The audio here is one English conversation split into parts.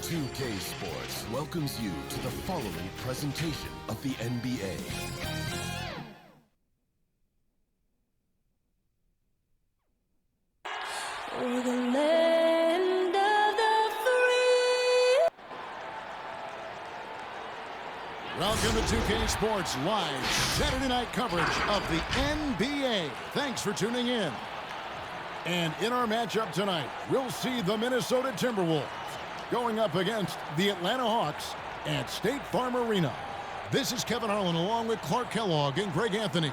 2K Sports welcomes you to the following presentation of the NBA. For the land of the free. Welcome to 2K Sports live Saturday night coverage of the NBA. Thanks for tuning in. And in our matchup tonight, we'll see the Minnesota Timberwolves going up against the Atlanta Hawks at State Farm Arena. This is Kevin Harlan along with Clark Kellogg and Greg Anthony.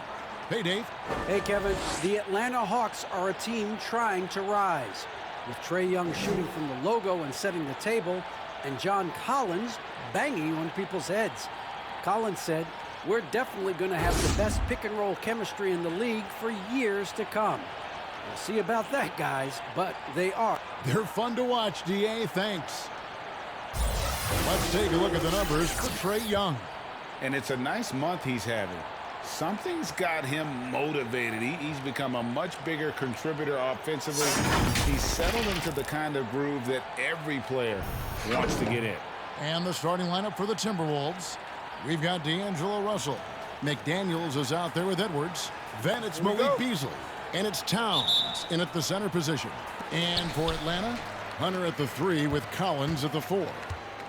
Hey, Dave. Hey, Kevin. The Atlanta Hawks are a team trying to rise, with Trae Young shooting from the logo and setting the table, and John Collins banging on people's heads. Collins said, "We're definitely going to have the best pick-and-roll chemistry in the league for years to come." We'll see about that, guys, but they are. They're fun to watch, DA. Thanks. Let's take a look at the numbers for Trae Young. And it's a nice month he's having. Something's got him motivated. He's become a much bigger contributor offensively. He's settled into the kind of groove that every player wants to get in. And the starting lineup for the Timberwolves. We've got D'Angelo Russell. McDaniels is out there with Edwards. Then it's Malik Beasley. And it's Towns in at the center position. And for Atlanta, Hunter at the 3 with Collins at the 4.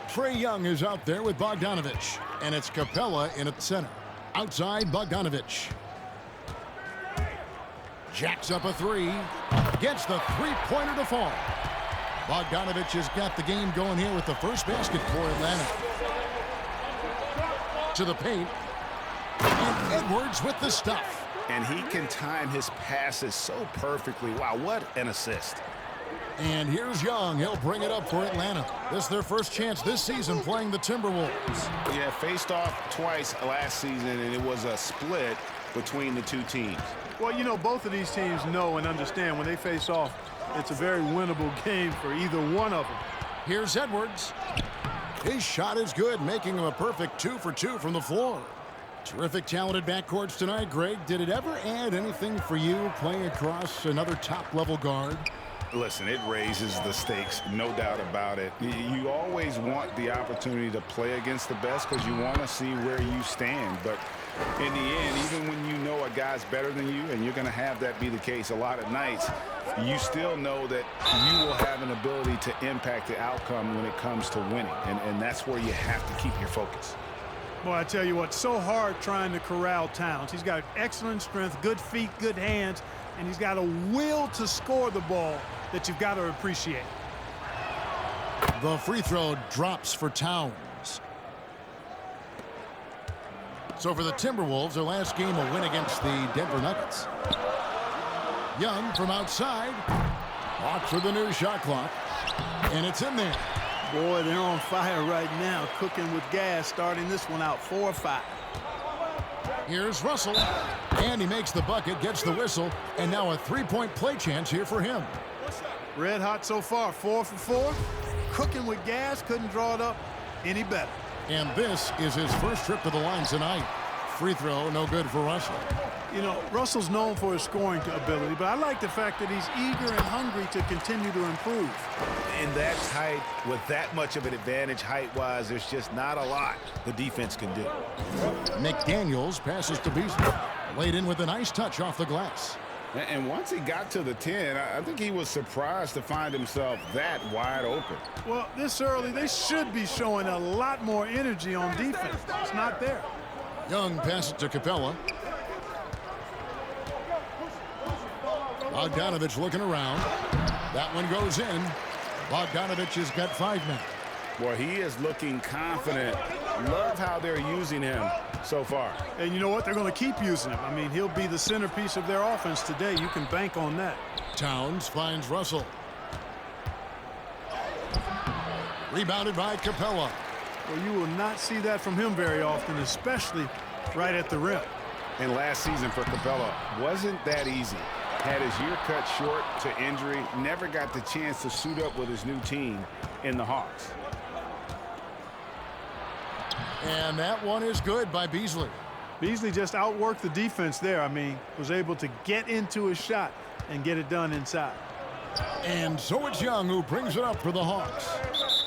Trae Young is out there with Bogdanovich. And it's Capella in at center. Outside, Bogdanovich. Jacks up a 3. Gets the three-pointer to fall. Bogdanovich has got the game going here with the first basket for Atlanta. To the paint. And Edwards with the stuff. And he can time his passes so perfectly. Wow, what an assist. And here's Young. He'll bring it up for Atlanta. This is their first chance this season playing the Timberwolves. Yeah, faced off twice last season, and it was a split between the two teams. Well, you know, both of these teams know and understand when they face off, it's a very winnable game for either one of them. Here's Edwards. His shot is good, making him a perfect 2 for 2 from the floor. Terrific talented backcourts tonight, Greg. Did it ever add anything for you playing across another top-level guard? Listen, it raises the stakes, no doubt about it. You always want the opportunity to play against the best because you want to see where you stand. But in the end, even when you know a guy's better than you, and you're going to have that be the case a lot of nights, you still know that you will have an ability to impact the outcome when it comes to winning. And that's where you have to keep your focus. Boy, I tell you what, so hard trying to corral Towns. He's got excellent strength, good feet, good hands, and he's got a will to score the ball that you've got to appreciate. The free throw drops for Towns. So for the Timberwolves, their last game a win against the Denver Nuggets. Young from outside. Hawks with the new shot clock. And it's in there. Boy, they're on fire right now, cooking with gas, starting this one out 4-5. Here's Russell. And he makes the bucket, gets the whistle, and now a three-point play chance here for him. Red hot so far, 4 for 4. Cooking with gas, couldn't draw it up any better. And this is his first trip to the line tonight. Free throw, no good for Russell. You know, Russell's known for his scoring ability, but I like the fact that he's eager and hungry to continue to improve. In that tight, with that much of an advantage height-wise, there's just not a lot the defense can do. McDaniels passes to Beasley. Laid in with a nice touch off the glass. And once he got to the 10, I think he was surprised to find himself that wide open. Well, this early, they should be showing a lot more energy on defense. It's not there. Young passes to Capella. Bogdanovich looking around. That one goes in. Bogdanovich has got 5 men. Boy, he is looking confident. Love how they're using him so far. And you know what? They're going to keep using him. I mean, he'll be the centerpiece of their offense today. You can bank on that. Towns finds Russell. Rebounded by Capella. Well, you will not see that from him very often, especially right at the rim. And last season for Capella wasn't that easy. Had his year cut short to injury, never got the chance to suit up with his new team in the Hawks. And that one is good by Beasley. Beasley just outworked the defense there. I mean, was able to get into his shot and get it done inside. And so it's Young who brings it up for the Hawks.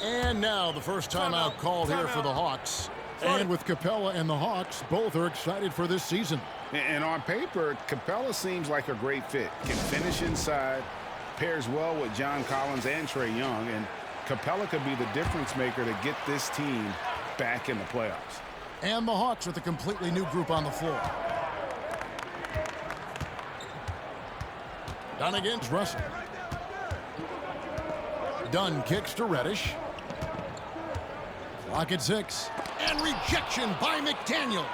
And And now the first timeout called here for the Hawks. And with Capella and the Hawks, both are excited for this season. And on paper, Capella seems like a great fit. Can finish inside, pairs well with John Collins and Trae Young, and Capella could be the difference maker to get this team back in the playoffs. And the Hawks with a completely new group on the floor. Dunn against Russell. Dunn kicks to Reddish. Clock at 6. And rejection by McDaniels.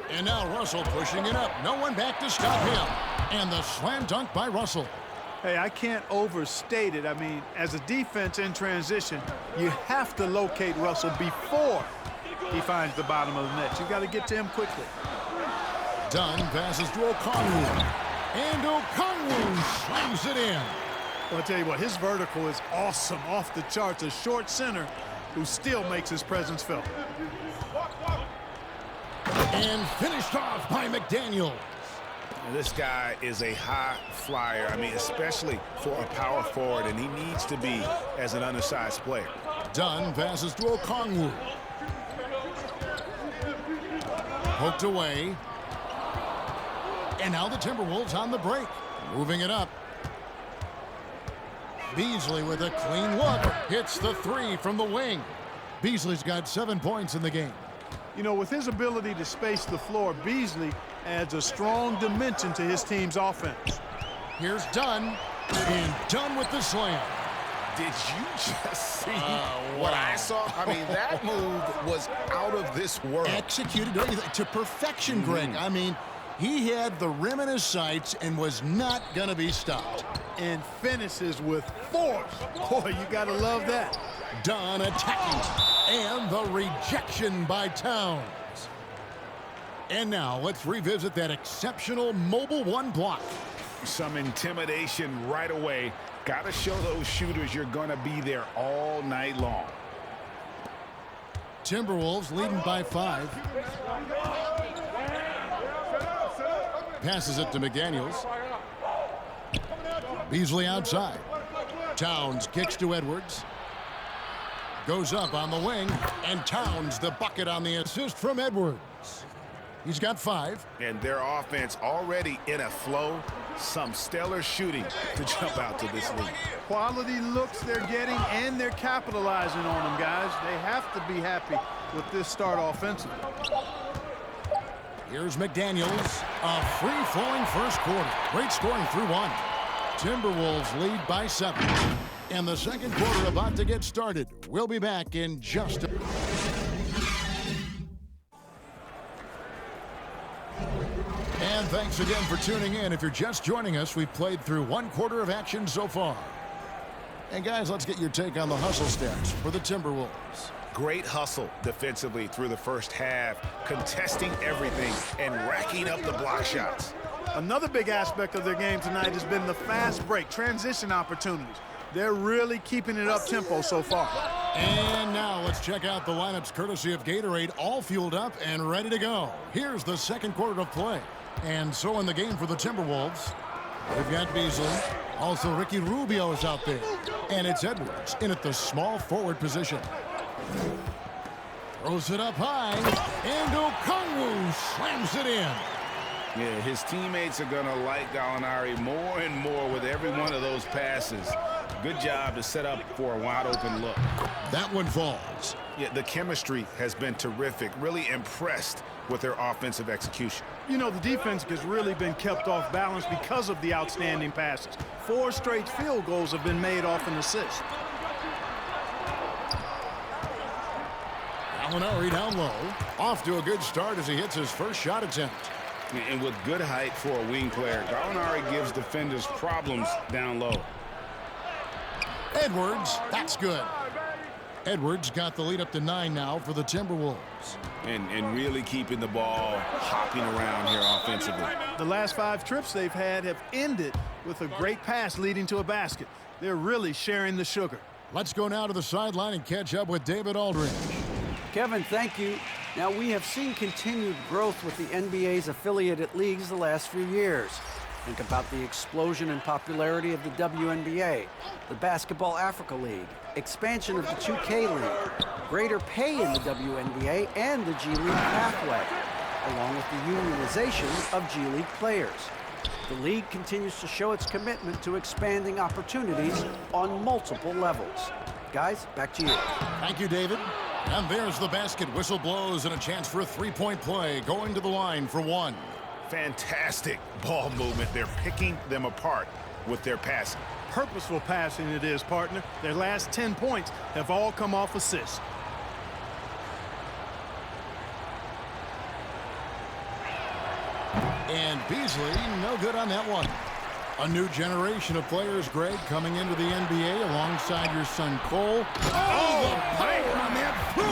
And now Russell pushing it up. No one back to stop him. And the slam dunk by Russell. Hey, I can't overstate it. I mean, as a defense in transition, you have to locate Russell before he finds the bottom of the net. You've got to get to him quickly. Dunn passes to Okongwu. And Okongwu slams it in. Well, I'll tell you what, his vertical is awesome, off the charts. A short center who still makes his presence felt. And finished off by McDaniels. This guy is a high flyer. I mean, especially for a power forward, and he needs to be as an undersized player. Dunn passes to Okongwu. Poked away. And now the Timberwolves on the break. Moving it up. Beasley with a clean look. Hits the 3 from the wing. Beasley's got 7 points in the game. You know, with his ability to space the floor, Beasley adds a strong dimension to his team's offense. Here's Dunn. And Dunn with the slam. Did you just see what I saw? I mean, that move was out of this world. Executed to perfection, Greg. I mean, he had the rim in his sights and was not going to be stopped. And finishes with force. Boy, you got to love that. Dunn attacking. And the rejection by Towns. And now let's revisit that exceptional mobile 1 block. Some intimidation right away. Got to show those shooters you're going to be there all night long. Timberwolves leading by 5. Passes it to McDaniels. Beasley outside. Towns kicks to Edwards. Goes up on the wing. And Towns the bucket on the assist from Edwards. He's got 5. And their offense already in a flow. Some stellar shooting to jump out to this league. Quality looks they're getting, and they're capitalizing on them, guys. They have to be happy with this start offensively. Here's McDaniels. A free-flowing first quarter. Great scoring through 1. Timberwolves lead by 7. And the second quarter about to get started. We'll be back in just a... And thanks again for tuning in. If you're just joining us, we've played through 1 quarter of action so far. And guys, let's get your take on the hustle stats for the Timberwolves. Great hustle defensively through the first half, contesting everything and racking up the block shots. Another big aspect of their game tonight has been the fast break, transition opportunities. They're really keeping it up-tempo so far. And now let's check out the lineups courtesy of Gatorade, all fueled up and ready to go. Here's the second quarter of play. And so in the game for the Timberwolves, we've got Beasley. Also, Ricky Rubio is out there. And it's Edwards in at the small forward position. Throws it up high. And Okongwu slams it in. Yeah, his teammates are going to like Gallinari more and more with every one of those passes. Good job to set up for a wide-open look. That one falls. Yeah, the chemistry has been terrific. Really impressed with their offensive execution. You know, the defense has really been kept off balance because of the outstanding passes. 4 straight field goals have been made off an assist. Gallinari down low. Off to a good start as he hits his first shot attempt. And with good height for a wing player, Gallinari gives defenders problems down low. Edwards, that's good. Edwards got the lead up to 9 now for the Timberwolves. And really keeping the ball hopping around here offensively. The last 5 trips they've had have ended with a great pass leading to a basket. They're really sharing the sugar. Let's go now to the sideline and catch up with David Aldridge. Kevin, thank you. Now, we have seen continued growth with the NBA's affiliated leagues the last few years. Think about the explosion in popularity of the WNBA, the Basketball Africa League, expansion of the 2K League, greater pay in the WNBA and the G League pathway, along with the unionization of G League players. The league continues to show its commitment to expanding opportunities on multiple levels. Guys, back to you. Thank you, David. And there's the basket. Whistle blows and a chance for a three-point play. Going to the line for one. Fantastic ball movement. They're picking them apart with their passing. Purposeful passing it is, partner. Their last 10 points have all come off assists. And Beasley, no good on that one. A new generation of players, Greg, coming into the NBA alongside your son Cole. Oh, the power on that through.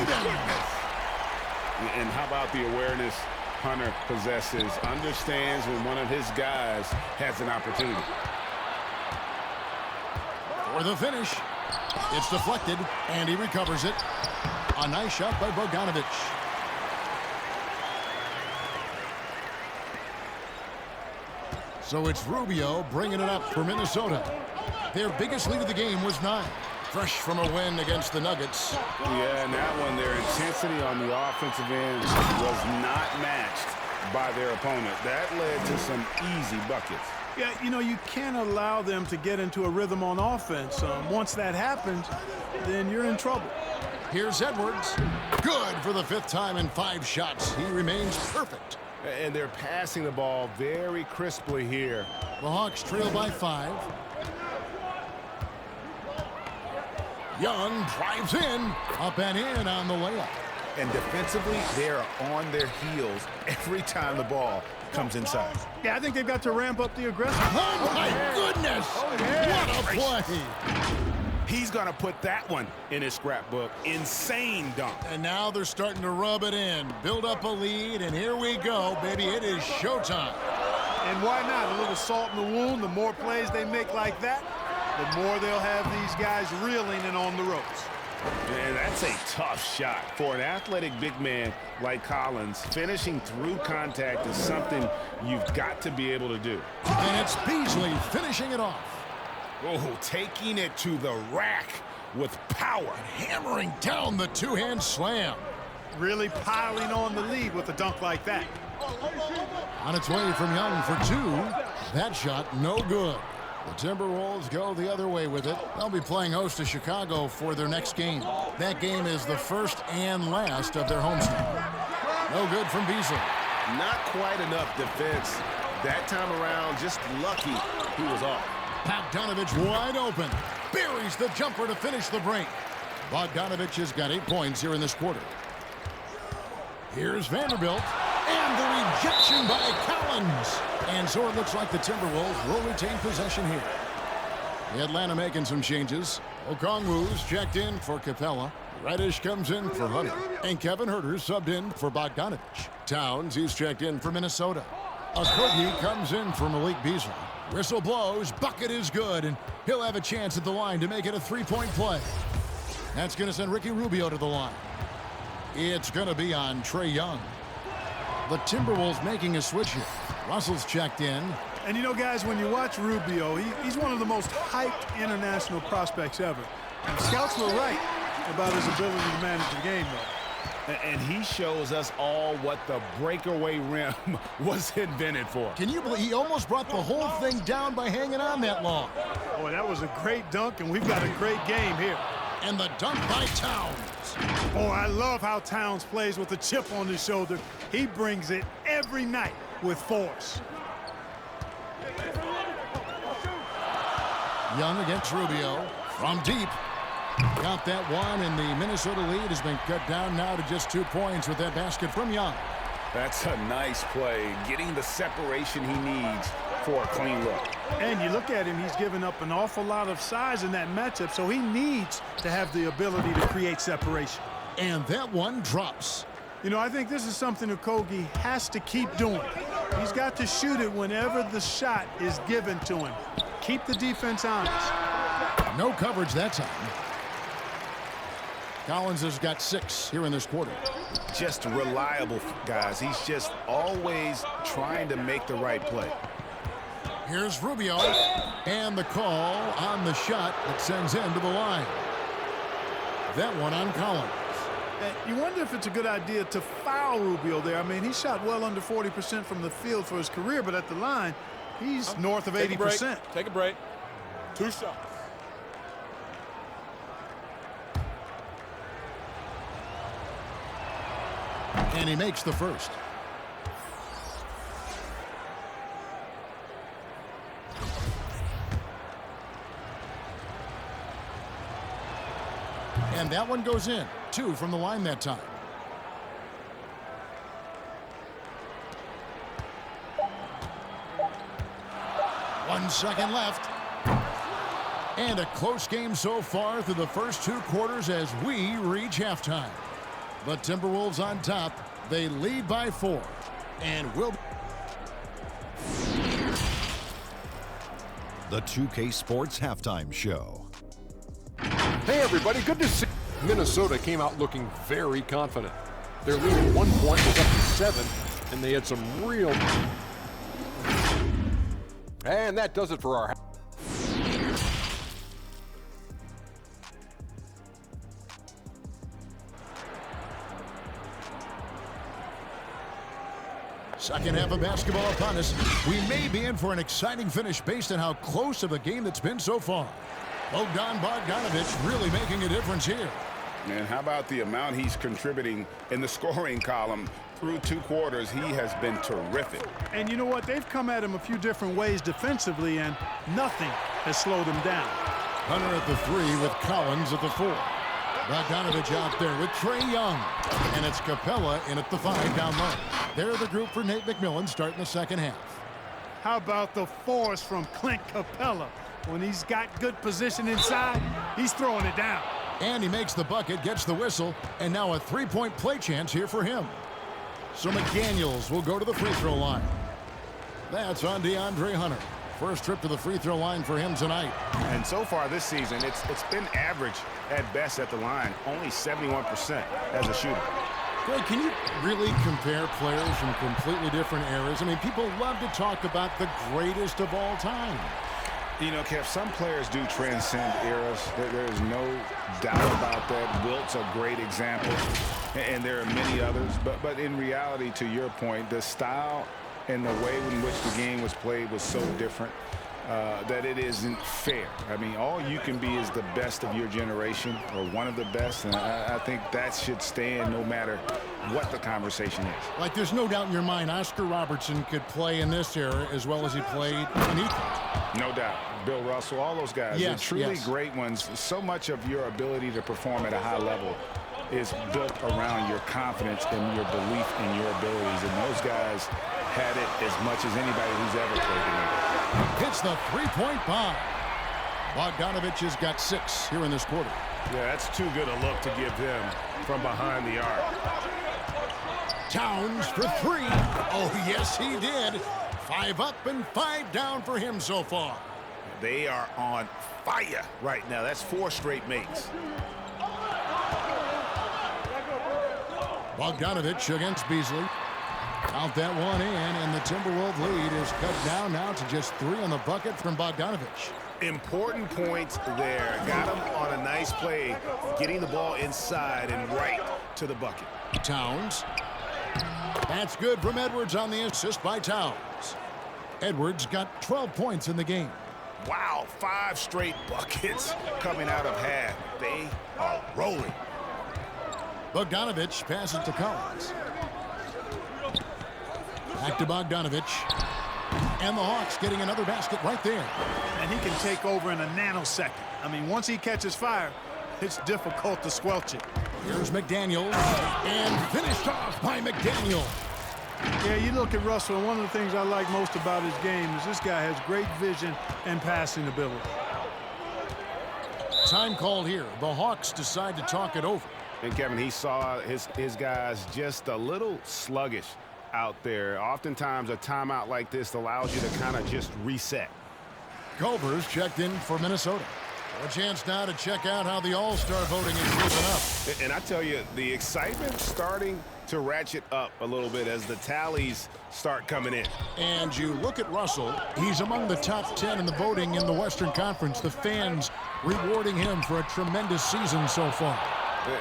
And how about the awareness Hunter possesses, understands when one of his guys has an opportunity. For the finish, it's deflected, and he recovers it. A nice shot by Bogdanovich. So it's Rubio bringing it up for Minnesota. Their biggest lead of the game was 9. Fresh from a win against the Nuggets. Yeah, and that one, their intensity on the offensive end was not matched by their opponent. That led to some easy buckets. Yeah, you know, you can't allow them to get into a rhythm on offense. Once that happens, then you're in trouble. Here's Edwards. Good for the 5th time in 5 shots. He remains perfect. And they're passing the ball very crisply here. The Hawks trail by 5. Young drives in, up and in on the layup. And defensively, they're on their heels every time the ball comes inside. Yeah, I think they've got to ramp up the aggression. Oh, my goodness! What a play! He's going to put that one in his scrapbook. Insane dunk. And now they're starting to rub it in, build up a lead, and here we go, baby. It is showtime. And why not? A little salt in the wound. The more plays they make like that, the more they'll have these guys reeling and on the ropes. And that's a tough shot. For an athletic big man like Collins, finishing through contact is something you've got to be able to do. And it's Beasley finishing it off. Oh, taking it to the rack with power. Hammering down the two-hand slam. Really piling on the lead with a dunk like that. On its way from Young for 2. That shot no good. The Timberwolves go the other way with it. They'll be playing host to Chicago for their next game. That game is the first and last of their homestand. No good from Beasley. Not quite enough defense. That time around, just lucky he was off. Bogdanovich wide open. Buries the jumper to finish the break. Bogdanovich has got 8 points here in this quarter. Here's Vanderbilt. And the rejection by Collins. And so it looks like the Timberwolves will retain possession here. Atlanta making some changes. Okongwu's checked in for Capella. Reddish comes in for Hunter. And Kevin Huerter subbed in for Bogdanovich. Towns, he's checked in for Minnesota. Okogie comes in for Malik Beasley. Whistle blows, bucket is good, and he'll have a chance at the line to make it a 3-point play. That's going to send Ricky Rubio to the line. It's going to be on Trae Young. The Timberwolves making a switch here. Russell's checked in. And you know, guys, when you watch Rubio, he's one of the most hyped international prospects ever. And scouts were right about his ability to manage the game, though. And he shows us all what the breakaway rim was invented for. Can you believe he almost brought the whole thing down by hanging on that long? Boy, that was a great dunk, and we've got a great game here. And the dunk by Towns. Oh, I love how Towns plays with a chip on his shoulder. He brings it every night with force. Young against Rubio from deep. Got that one, and the Minnesota lead has been cut down now to just 2 points with that basket from Young. That's a nice play, getting the separation he needs for a clean look. And you look at him, he's given up an awful lot of size in that matchup, so he needs to have the ability to create separation. And that one drops. You know, I think this is something Okogie has to keep doing. He's got to shoot it whenever the shot is given to him. Keep the defense honest. No coverage that time. Collins has got 6 here in this quarter. Just reliable, guys. He's just always trying to make the right play. Here's Rubio. And the call on the shot that sends him to the line. That one on Collins. You wonder if it's a good idea to foul Rubio there. I mean, he shot well under 40% from the field for his career, but at the line, he's north of 80%. Take a break. 2 shots. And he makes the first. And that one goes in. 2 from the line that time. One second left. And a close game so far through the first 2 quarters as we reach halftime. The Timberwolves on top. They lead by 4. And will. The 2K Sports Halftime Show. Hey everybody, good to see. Minnesota came out looking very confident. Their lead at 1 point was up to 7, and they had some real. And that does it for our. Second half of basketball upon us. We may be in for an exciting finish based on how close of a game that's been so far. Bogdanovich really making a difference here. And how about the amount he's contributing in the scoring column through 2 quarters? He has been terrific. And you know what? They've come at him a few different ways defensively, and nothing has slowed him down. Hunter at the 3 with Collins at the 4. Bogdanovich out there with Trae Young. And it's Capella in at the 5 down low. They're the group for Nate McMillan starting the second half. How about the force from Clint Capella? When he's got good position inside, he's throwing it down. And he makes the bucket, gets the whistle, and now a 3-point play chance here for him. So McDaniels will go to the free throw line. That's on DeAndre Hunter. First trip to the free throw line for him tonight. And so far this season, it's been average at best at the line. Only 71% as a shooter. Greg, can you really compare players from completely different eras? I mean, people love to talk about the greatest of all time. You know, Kev, some players do transcend eras. There is no doubt about that. Wilt's a great example, and there are many others. But in reality, to your point, the style and the way in which the game was played was so different that it isn't fair. I mean, all you can be is the best of your generation or one of the best, and I think that should stand no matter what the conversation is. Like, there's no doubt in your mind Oscar Robertson could play in this era as well as he played in Ethan. No doubt. Bill Russell, all those guys, yes, they're truly yes. great ones. So much of your ability to perform at a high level is built around your confidence and your belief in your abilities, and those guys had it as much as anybody who's ever played the game. Hits the 3-point bomb. Bogdanovich has got 6 here in this quarter. Yeah, that's too good a look to give him from behind the arc. Towns for 3. Oh, yes, he did. 5 up and 5 down for him so far. They are on fire right now. That's 4 straight makes. Bogdanovich against Beasley. Out that one in, and the Timberwolves lead is cut down now to just 3 on the bucket from Bogdanovich. Important points there. Got him on a nice play, getting the ball inside and right to the bucket. Towns. That's good from Edwards on the assist by Towns. Edwards got 12 points in the game. Wow, 5 straight buckets coming out of half. They are rolling. Bogdanovich passes to Collins. Back to Bogdanovich. And the Hawks getting another basket right there. And he can take over in a nanosecond. I mean, once he catches fire, it's difficult to squelch it. Here's McDaniels. And finished off by McDaniel. Yeah, you look at Russell, and one of the things I like most about his game is this guy has great vision and passing ability. Time called here. The Hawks decide to talk it over. And Kevin, he saw his guys just a little sluggish out there. Oftentimes a timeout like this allows you to kind of just reset. Culver's checked in for Minnesota. A chance now to check out how the All-Star voting is moving up. And I tell you, the excitement starting to ratchet up a little bit as the tallies start coming in. And you look at Russell, he's among the top 10 in the voting in the Western Conference. The fans rewarding him for a tremendous season so far.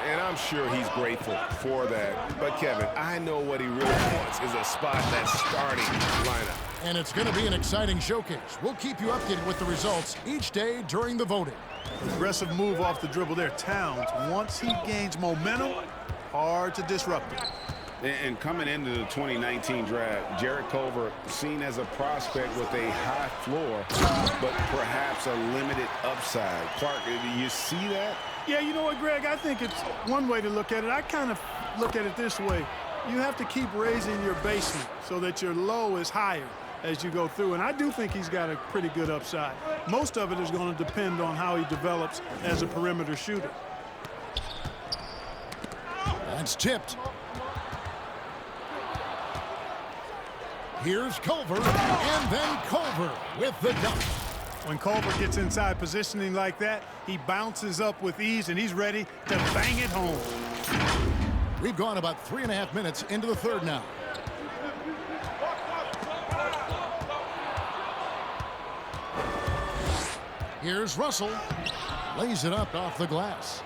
And I'm sure he's grateful for that. But, Kevin, I know what he really wants is a spot that's starting lineup. And it's going to be an exciting showcase. We'll keep you updated with the results each day during the voting. Aggressive move off the dribble there. Towns, once he gains momentum, hard to disrupt him. And coming into the 2019 draft, Jarrett Culver seen as a prospect with a high floor, but perhaps a limited upside. Clark, do you see that? Yeah, you know what, Greg? I think it's one way to look at it. I kind of look at it this way. You have to keep raising your basement so that your low is higher as you go through. And I do think he's got a pretty good upside. Most of it is going to depend on how he develops as a perimeter shooter. That's tipped. Here's Culver, and then Culver with the dunk. When Culver gets inside positioning like that, he bounces up with ease, and he's ready to bang it home. We've gone about 3.5 minutes into the third now. Here's Russell. Lays it up off the glass.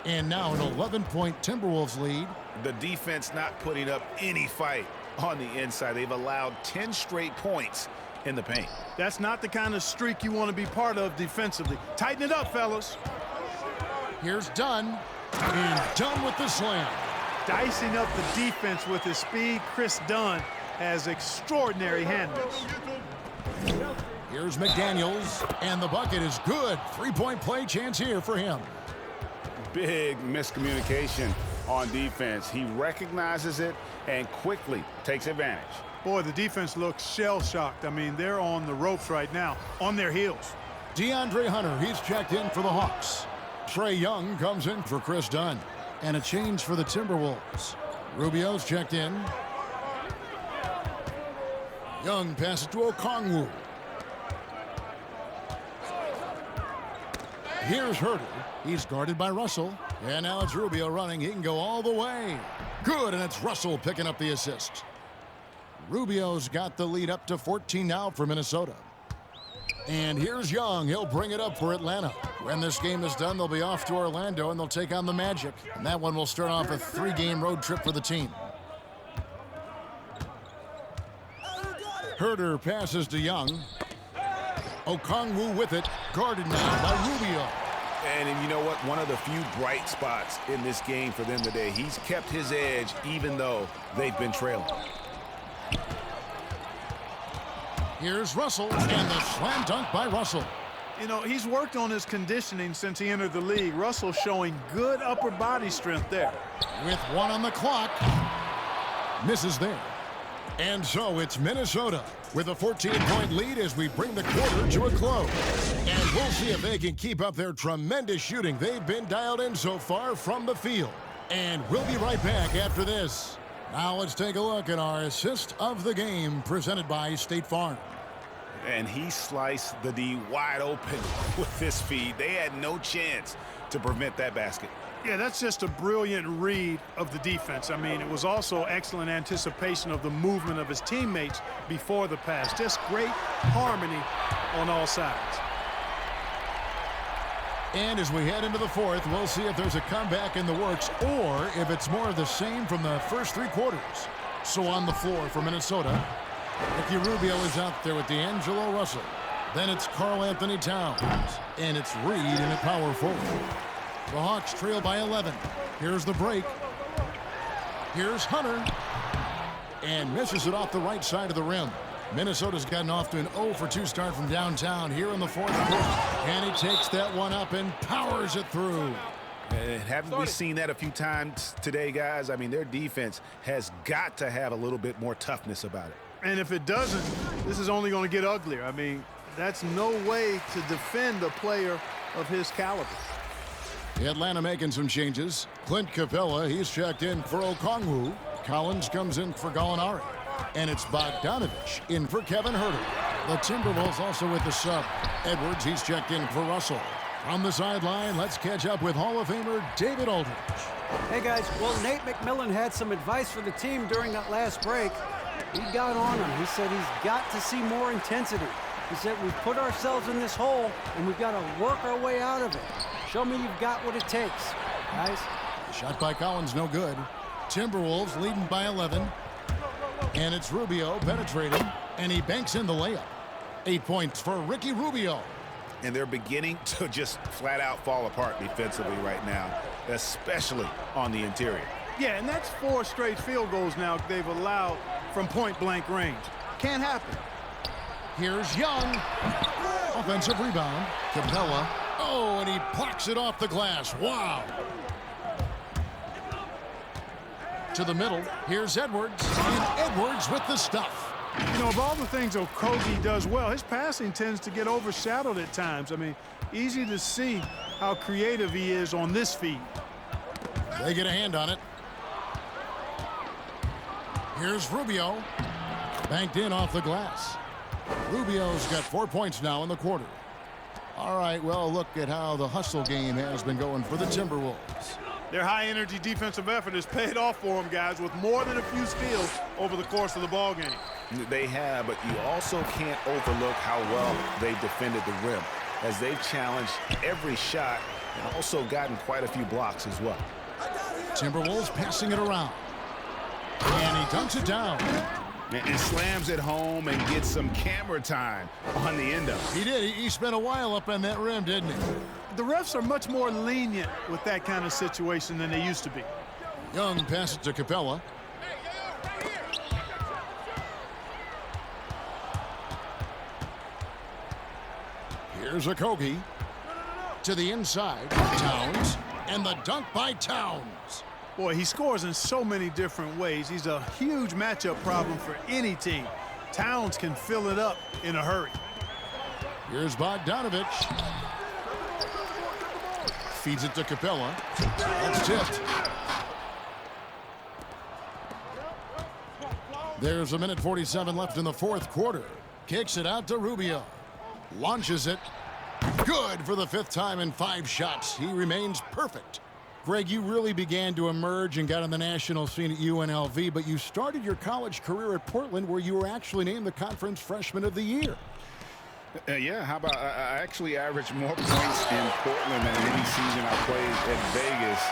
And now an 11-point Timberwolves lead. The defense not putting up any fight on the inside. They've allowed 10 straight points in the paint. That's not the kind of streak you want to be part of defensively. Tighten it up, fellas. Here's Dunn. And Dunn with the slam. Dicing up the defense with his speed, Chris Dunn has extraordinary handles. Here's McDaniels, and the bucket is good. Three-point play chance here for him. Big miscommunication on defense. He recognizes it and quickly takes advantage. Boy, the defense looks shell-shocked. I mean, they're on the ropes right now, on their heels. DeAndre Hunter, he's checked in for the Hawks. Trae Young comes in for Chris Dunn. And a change for the Timberwolves. Rubio's checked in. Young passes to Okongwu. Here's Herter. He's guarded by Russell. And now it's Rubio running. He can go all the way. Good, and it's Russell picking up the assist. Rubio's got the lead up to 14 now for Minnesota. And here's Young. He'll bring it up for Atlanta. When this game is done, they'll be off to Orlando, and they'll take on the Magic. And that one will start off a 3-game road trip for the team. Herter passes to Young. Okongwu with it, guarded now by Rubio. And you know what? One of the few bright spots in this game for them today. He's kept his edge even though they've been trailing. Here's Russell, and the slam dunk by Russell. You know, he's worked on his conditioning since he entered the league. Russell showing good upper body strength there. With 1 on the clock. Misses there. And so it's Minnesota with a 14-point lead as we bring the quarter to a close. And we'll see if they can keep up their tremendous shooting they've been dialed in so far from the field. And we'll be right back after this. Now let's take a look at our assist of the game presented by State Farm. And he sliced the D wide open with his speed. They had no chance to prevent that basket. Yeah, that's just a brilliant read of the defense. I mean, it was also excellent anticipation of the movement of his teammates before the pass. Just great harmony on all sides. And as we head into the fourth, we'll see if there's a comeback in the works or if it's more of the same from the first 3 quarters. So on the floor for Minnesota, Ricky Rubio is out there with D'Angelo Russell. Then it's Karl Anthony Towns. And it's Reed in at power forward. The Hawks trail by 11. Here's the break. Here's Hunter. And misses it off the right side of the rim. Minnesota's gotten off to an 0-for-2 start from downtown here in the fourth quarter. And he takes that one up and powers it through. And haven't we seen that a few times today, guys? I mean, their defense has got to have a little bit more toughness about it. And if it doesn't, this is only going to get uglier. I mean, that's no way to defend a player of his caliber. Atlanta making some changes. Clint Capella, he's checked in for Okongwu. Collins comes in for Gallinari. And it's Bogdanovich in for Kevin Herter. The Timberwolves also with the sub. Edwards, he's checked in for Russell. From the sideline, let's catch up with Hall of Famer David Aldridge. Hey, guys. Well, Nate McMillan had some advice for the team during that last break. He got on him. He said he's got to see more intensity. He said we've put ourselves in this hole, and we've got to work our way out of it. Show me you've got what it takes, guys. Shot by Collins, no good. Timberwolves leading by 11. And it's Rubio penetrating, and he banks in the layup. 8 points for Ricky Rubio. And they're beginning to just flat out fall apart defensively right now, especially on the interior. Yeah, and that's 4 straight field goals now they've allowed from point-blank range. Can't happen. Here's Young. Offensive rebound. Capella. Oh, and he plucks it off the glass. Wow. To the middle. Here's Edwards. And Edwards with the stuff. You know, of all the things Okogie does well, his passing tends to get overshadowed at times. I mean, easy to see how creative he is on this feed. They get a hand on it. Here's Rubio. Banked in off the glass. Rubio's got 4 points now in the quarter. All right, well, look at how the hustle game has been going for the Timberwolves. Their high-energy defensive effort has paid off for them, guys, with more than a few steals over the course of the ballgame. They have, but you also can't overlook how well they've defended the rim, as they've challenged every shot and also gotten quite a few blocks as well. Timberwolves passing it around. And he dunks it down. And slams it home and gets some camera time on the end of it. He did. He spent a while up on that rim, didn't he? The refs are much more lenient with that kind of situation than they used to be. Young passes to Capella. Here's Okogie. To the inside. Towns. And the dunk by Towns. Boy, he scores in so many different ways. He's a huge matchup problem for any team. Towns can fill it up in a hurry. Here's Bogdanovich. Feeds it to Capella. That's tipped. There's 1:47 left in the fourth quarter. Kicks it out to Rubio. Launches it. Good for the 5th time in 5 shots. He remains perfect. Greg, you really began to emerge and got on the national scene at UNLV, but you started your college career at Portland, where you were actually named the Conference Freshman of the Year. Yeah, how about I actually averaged more points in Portland than any season I played at Vegas.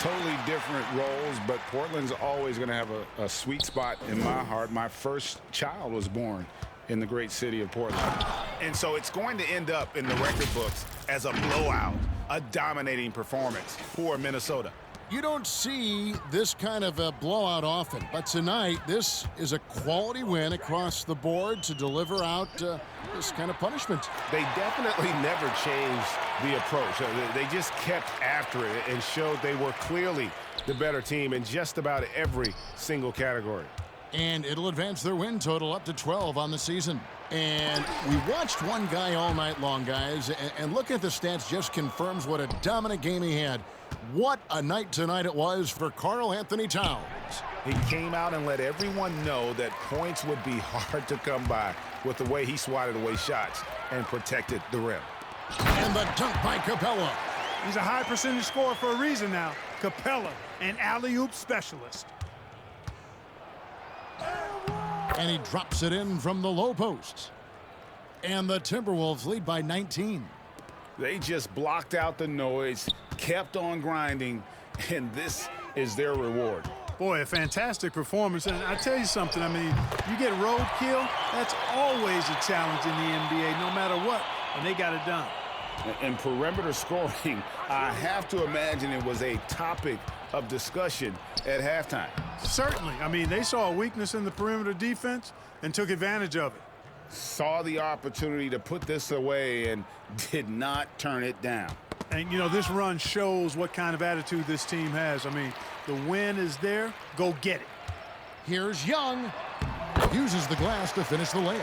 Totally different roles, but Portland's always going to have a sweet spot in my heart. My first child was born in the great city of Portland. And so it's going to end up in the record books as a blowout, a dominating performance for Minnesota. You don't see this kind of a blowout often, but tonight this is a quality win across the board to deliver out this kind of punishment. They definitely never changed the approach. They just kept after it and showed they were clearly the better team in just about every single category. And it'll advance their win total up to 12 on the season. And we watched one guy all night long, guys, and looking at the stats just confirms what a dominant game he had. What a night tonight it was for Karl Anthony Towns. He came out and let everyone know that points would be hard to come by with the way he swatted away shots and protected the rim. And the dunk by Capella. He's a high percentage scorer for a reason now. Capella, an alley-oop specialist. And he drops it in from the low post. And the Timberwolves lead by 19. They just blocked out the noise, kept on grinding, and this is their reward. Boy, a fantastic performance. And I tell you something, I mean, you get roadkill, that's always a challenge in the NBA, no matter what, and they got it done. And perimeter scoring, I have to imagine it was a topic of discussion at halftime. Certainly. I mean, they saw a weakness in the perimeter defense and took advantage of it. Saw the opportunity to put this away and did not turn it down. And, you know, this run shows what kind of attitude this team has. I mean, the win is there. Go get it. Here's Young. Uses the glass to finish the layup.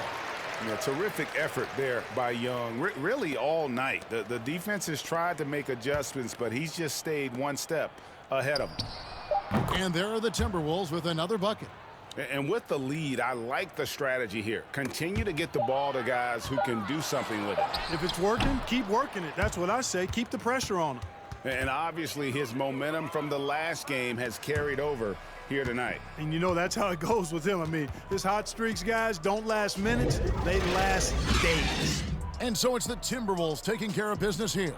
Yeah, terrific effort there by Young, really all night. The defense has tried to make adjustments, but he's just stayed one step ahead of them. And there are the Timberwolves with another bucket. And with the lead, I like the strategy here. Continue to get the ball to guys who can do something with it. If it's working, keep working it. That's what I say. Keep the pressure on them. And obviously his momentum from the last game has carried over here tonight. And you know that's how it goes with him. I mean, his hot streaks, guys, don't last minutes. They last days. And so it's the Timberwolves taking care of business here